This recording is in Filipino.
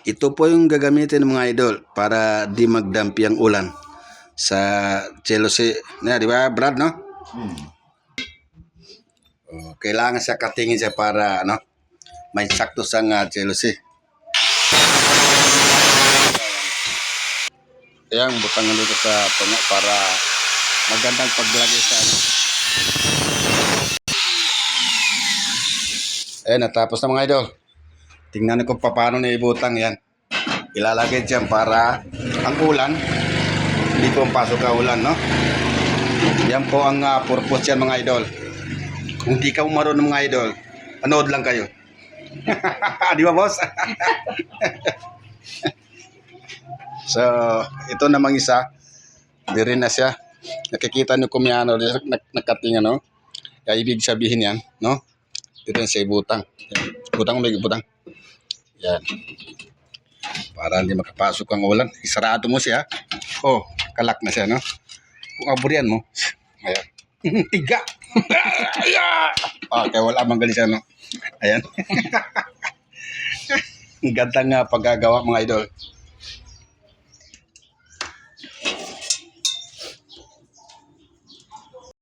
Ito po yung gagamitin ng mga idol para di magdampi ang ulan sa Chelsea. Na, di ba, Brad, no? Oh, kailangan siya katingin siya para ano, may sakto sa Chelsea. Ayan, butangan dito sa tunga para magandang paglagay sa ano. Ayan, natapos na mga idol. Tingnan ko paano na ibutang yan. Ilalagay dyan para ang ulan, hindi po pasok ang ulan, no? Yan po ang purpose yan mga idol. Kung di ka marunong mga idol, anood lang kayo. Di ba, boss? So, ito namang isa. Di rin na siya. Nakikita nyo kung yan, nakating, ano? Kaya ibig sabihin yan, no? Di rin siya ibutang. Butang, may butang. Yan. Para hindi makapasok ang ulan. Isarado mo siya. Oh, kalak na siya, no? Kung aburian mo, ayan. Tiga! Okay, wala mang galing siya, no? Ayan. Ang ganda nga paggagawa mga idol.